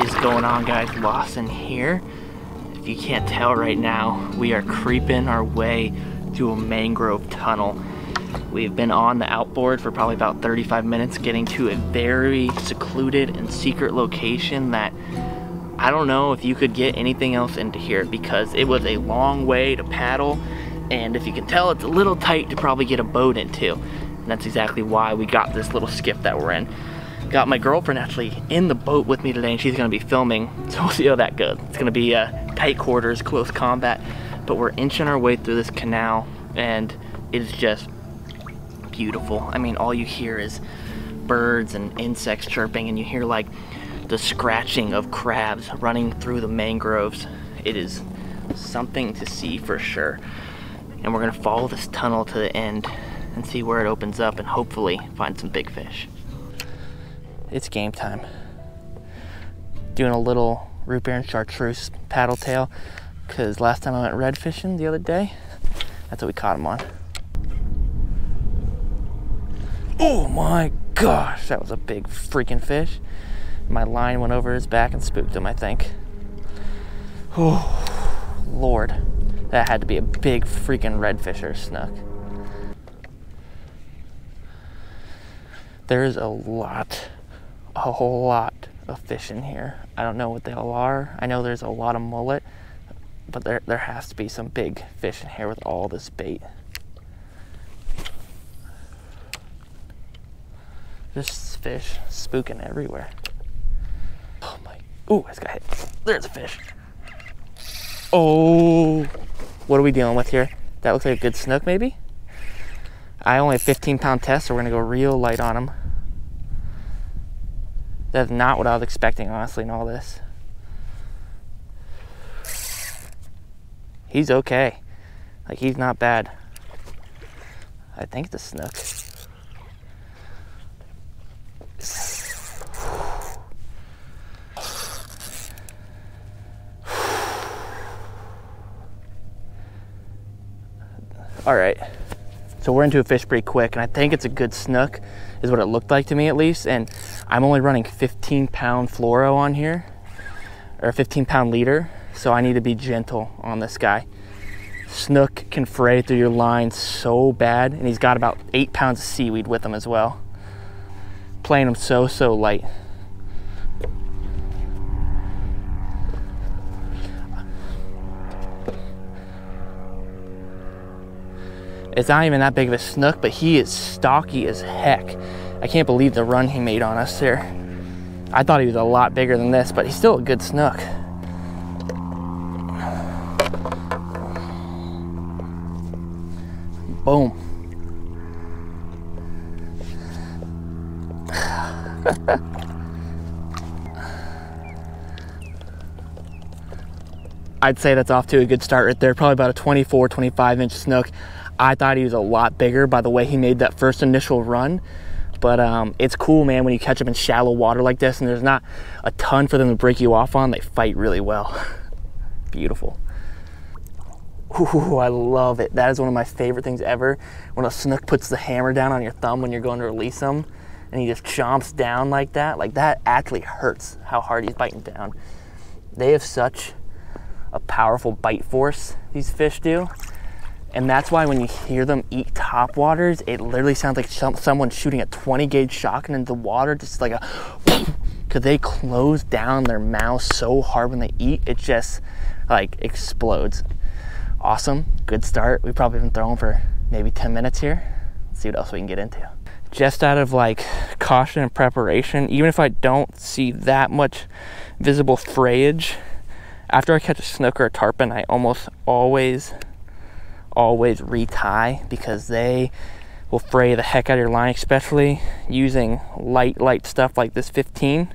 is going on, guys? Lawson here. If you can't tell right now, we are creeping our way through a mangrove tunnel. We've been on the outboard for probably about 35 minutes, getting to a very secluded and secret location that I don't know if you could get anything else into here, because it was a long way to paddle, and if you can tell, it's a little tight to probably get a boat into. And that's exactly why we got this little skiff that we're in. Got my girlfriend actually in the boat with me today, and she's gonna be filming, so we'll see how that goes. It's gonna be tight quarters, close combat, but we're inching our way through this canal, and it is just beautiful. I mean, all you hear is birds and insects chirping, and you hear like the scratching of crabs running through the mangroves. It is something to see for sure. And we're gonna follow this tunnel to the end and see where it opens up and hopefully find some big fish. It's game time. Doing a little root beer and chartreuse paddle tail, because last time I went red fishing the other day, that's what we caught him on. Oh my gosh, that was a big freaking fish. My line went over his back and spooked him, I think. Oh, Lord. That had to be a big freaking redfish or snook. There is a whole lot of fish in here. I don't know what they all are. I know there's a lot of mullet, but there has to be some big fish in here with all this bait. There's fish spooking everywhere. Oh my, ooh, I just got hit. There's a fish. Oh, what are we dealing with here? That looks like a good snook maybe? I only have 15-pound test, so we're gonna go real light on him. That's not what I was expecting, honestly, in all this. He's okay. Like, he's not bad. I think it's a snook. All right, so we're into a fish pretty quick, and I think it's a good snook, is what it looked like to me at least, and I'm only running 15-pound fluoro on here, or 15-pound leader, so I need to be gentle on this guy. Snook can fray through your line so bad, and he's got about 8 pounds of seaweed with him as well. Playing him so light. It's not even that big of a snook, but he is stocky as heck. I can't believe the run he made on us there. I thought he was a lot bigger than this, but he's still a good snook. Boom. I'd say that's off to a good start right there. Probably about a 24, 25-inch snook. I thought he was a lot bigger by the way he made that first initial run, but it's cool, man, when you catch them in shallow water like this and there's not a ton for them to break you off on. They fight really well. Beautiful. Ooh, I love it. That is one of my favorite things ever, when a snook puts the hammer down on your thumb when you're going to release them and he just chomps down like that. Like, that actually hurts how hard he's biting down. They have such a powerful bite force, these fish do. And that's why when you hear them eat topwaters, it literally sounds like someone shooting a 20 gauge shotgun into the water, just like a, because they close down their mouths so hard when they eat, it just like explodes. Awesome, good start. We've probably been throwing for maybe 10 minutes here. Let's see what else we can get into. Just out of like caution and preparation, even if I don't see that much visible frayage, after I catch a snook or a tarpon, I almost always retie, because they will fray the heck out of your line, especially using light stuff like this 15.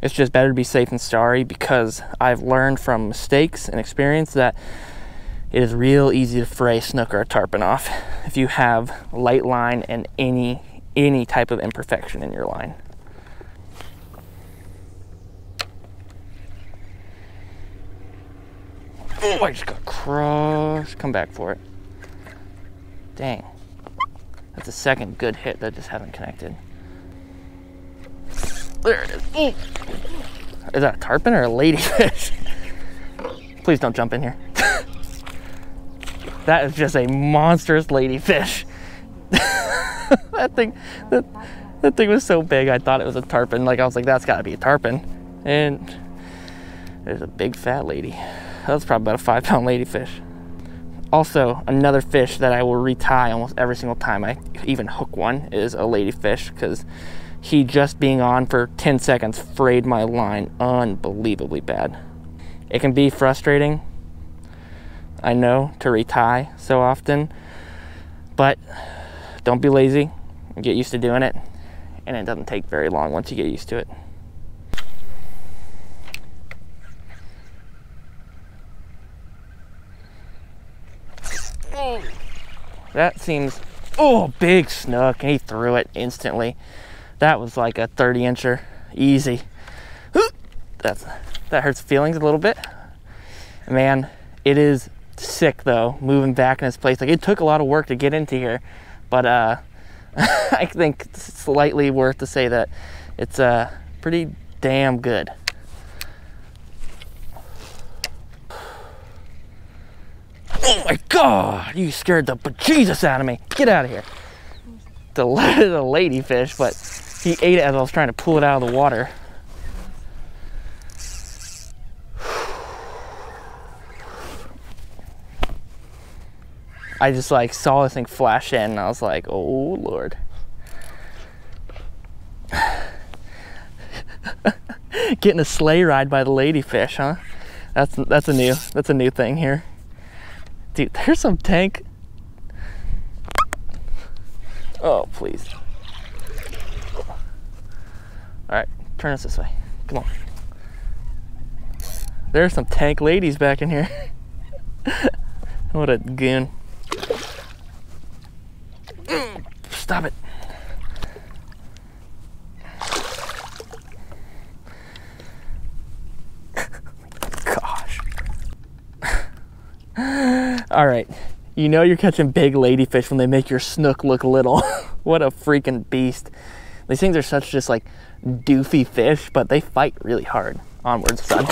It's just better to be safe than sorry, because I've learned from mistakes and experience that it is real easy to fray snook or a tarpon off if you have light line and any type of imperfection in your line. Oh, I just got crushed. Come back for it. Dang. That's a second good hit that just haven't connected. There it is. Ooh. Is that a tarpon or a ladyfish? Please don't jump in here. That is just a monstrous ladyfish. that thing was so big, I thought it was a tarpon. Like, I was like, that's gotta be a tarpon. And there's a big fat lady. That's probably about a 5-pound ladyfish. Also, another fish that I will retie almost every single time I even hook one is a ladyfish, because he just being on for 10 seconds frayed my line unbelievably bad. It can be frustrating, I know, to retie so often, but don't be lazy. Get used to doing it, and it doesn't take very long once you get used to it. That seems, oh, big snook, and he threw it instantly. That was like a 30-incher, easy. That hurts feelings a little bit. Man, it is sick though, moving back in this place. Like, it took a lot of work to get into here, but I think it's slightly worth to say that it's pretty damn good. Oh my God, you scared the bejesus out of me. Get out of here. The ladyfish, but he ate it as I was trying to pull it out of the water. I just like saw this thing flash in and I was like, oh Lord. Getting a sleigh ride by the ladyfish, huh? That's a new thing here. Dude, there's some tank. Oh, please. All right, turn us this way. Come on. There's some tank ladies back in here. What a goon. Stop it. Gosh. All right, you know you're catching big ladyfish when they make your snook look little. What a freaking beast. These things are such just like doofy fish, but they fight really hard. Onwards, son.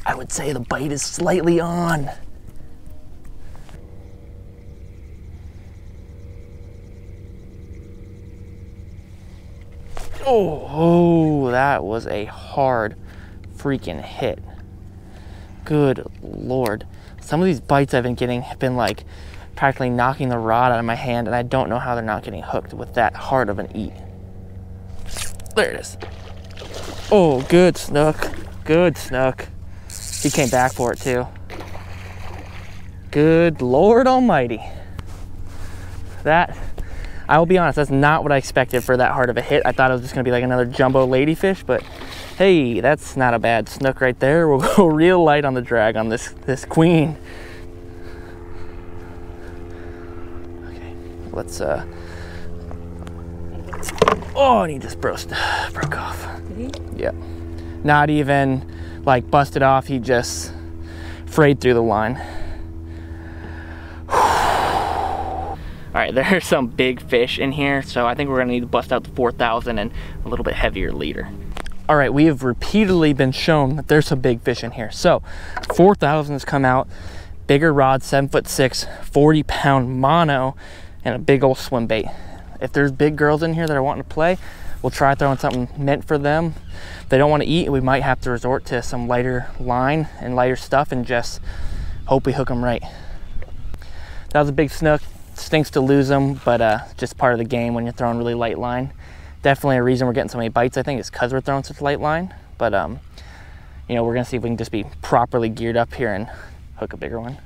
I would say the bite is slightly on. Oh, that was a hard freaking hit. Good Lord. Some of these bites I've been getting have been like practically knocking the rod out of my hand, and I don't know how they're not getting hooked with that hard of an eat. There it is. Oh, good snook. Good snook. He came back for it too. Good Lord Almighty. That, I will be honest, that's not what I expected for that hard of a hit. I thought it was just gonna be like another jumbo ladyfish, but hey, that's not a bad snook right there. We'll go real light on the drag on this queen. Okay, let's oh, and he just broke off. Yeah, not even like busted off, he just frayed through the line. All right, there's some big fish in here, so I think we're gonna need to bust out the 4,000 and a little bit heavier leader. All right, we have repeatedly been shown that there's some big fish in here. So 4,000 has come out, bigger rod, 7'6", 40-pound mono, and a big old swim bait. If there's big girls in here that are wanting to play, we'll try throwing something meant for them. If they don't want to eat, we might have to resort to some lighter line and lighter stuff and just hope we hook them right. That was a big snook. Stinks to lose them, but just part of the game when you're throwing really light line. Definitely a reason we're getting so many bites, I think, is because we're throwing such light line. But you know, we're gonna see if we can just be properly geared up here and hook a bigger one.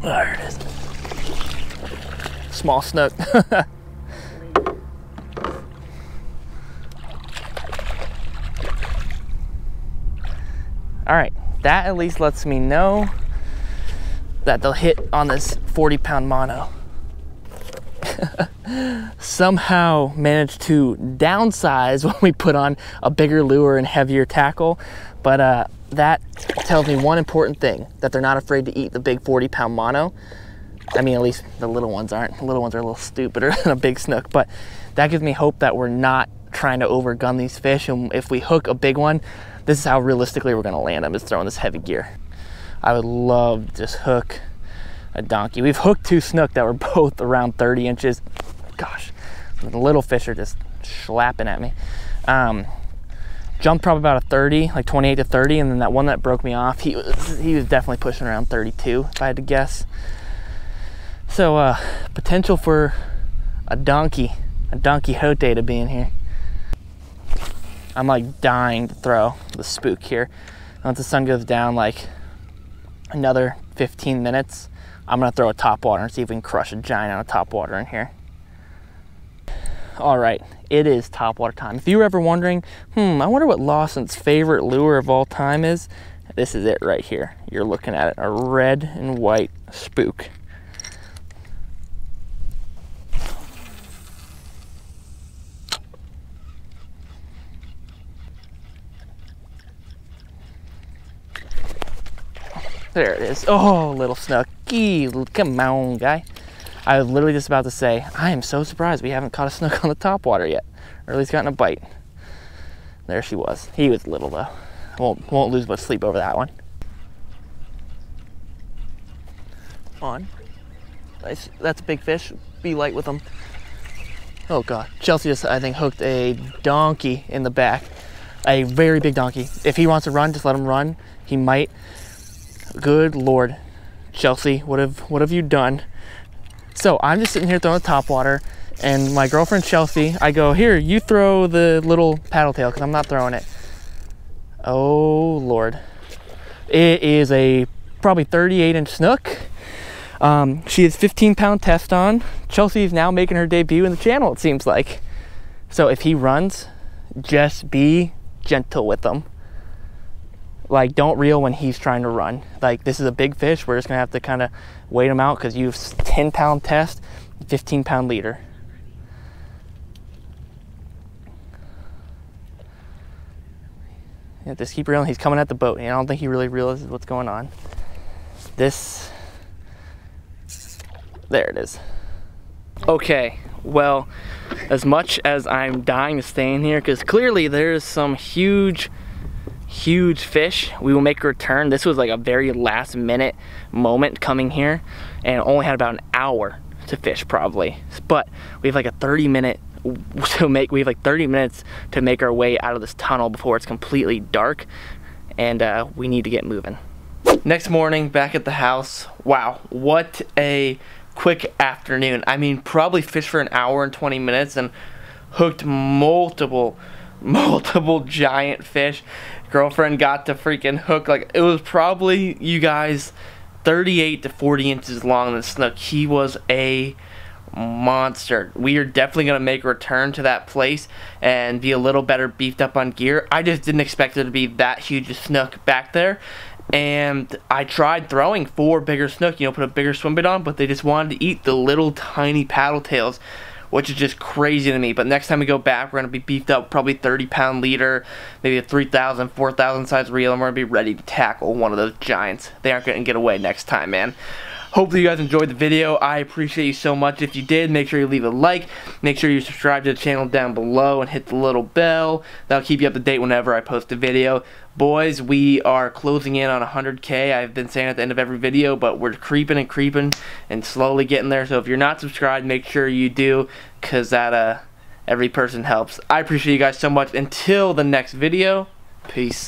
There it is. Small snook. All right, that at least lets me know that they'll hit on this 40-pound mono. Somehow managed to downsize when we put on a bigger lure and heavier tackle, but that tells me one important thing, that they're not afraid to eat the big 40-pound mono. I mean, at least the little ones aren't. The little ones are a little stupider than a big snook, but that gives me hope that we're not trying to overgun these fish. And if we hook a big one, this is how realistically we're gonna land them, is throwing this heavy gear. I would love to just hook a donkey. We've hooked 2 snook that were both around 30 inches. Gosh, the little fish are just slapping at me. Jumped probably about a 30, like 28 to 30, and then that one that broke me off, he was definitely pushing around 32, if I had to guess. So potential for a Don Quixote to be in here. I'm like dying to throw the spook here. Once the sun goes down, like another 15 minutes, I'm gonna throw a topwater and see if we can crush a giant on a topwater in here. All right, it is topwater time. If you were ever wondering, I wonder what Lawson's favorite lure of all time is, this is it right here. You're looking at it, a red and white spook. There it is. Oh, little snook. Come on, guy. I was literally just about to say, I am so surprised we haven't caught a snook on the topwater yet, or at least gotten a bite. There she was. He was little though. Won't lose much sleep over that one. On. Nice. That's a big fish. Be light with them. Oh God. Chelsea just, I think, hooked a donkey in the back. A very big donkey. If he wants to run, just let him run. He might. Good Lord. Chelsea, what have you done? So I'm just sitting here throwing the topwater, and my girlfriend Chelsea, I go, here, you throw the little paddle tail, because I'm not throwing it. Oh Lord. It is a probably 38-inch snook. She has 15-pound test on. Chelsea is now making her debut in the channel, it seems like. So if he runs, just be gentle with him. Like, don't reel when he's trying to run. Like, this is a big fish. We're just gonna have to kind of wait him out because you have 10-pound test, 15-pound leader. Yeah, just keep reeling. He's coming at the boat, and I don't think he really realizes what's going on. There it is. Okay, well, as much as I'm dying to stay in here, because clearly there's some huge fish, we will make a return. This was like a very last minute moment coming here, and only had about an hour to fish probably, but we have like a 30 minutes to make our way out of this tunnel before it's completely dark, and we need to get moving. Next morning, back at the house. Wow, what a quick afternoon. I mean, probably fished for an hour and 20 minutes and hooked multiple giant fish. Girlfriend got to freaking hook, like, it was probably, you guys, 38 to 40 inches long, the snook. He was a monster. We are definitely going to make a return to that place and be a little better beefed up on gear. I just didn't expect there to be that huge a snook back there, and I tried throwing 4 bigger snook, you know, put a bigger swim bait on, but they just wanted to eat the little tiny paddle tails, which is just crazy to me. But next time we go back, we're going to be beefed up, probably 30-pound leader, maybe a 3,000, 4,000 size reel, and we're going to be ready to tackle one of those giants. They aren't going to get away next time, man. Hopefully you guys enjoyed the video. I appreciate you so much. If you did, make sure you leave a like. Make sure you subscribe to the channel down below and hit the little bell. That'll keep you up to date whenever I post a video. Boys, we are closing in on 100K. I've been saying at the end of every video, but we're creeping and slowly getting there. So if you're not subscribed, make sure you do, because that every person helps. I appreciate you guys so much. Until the next video, peace.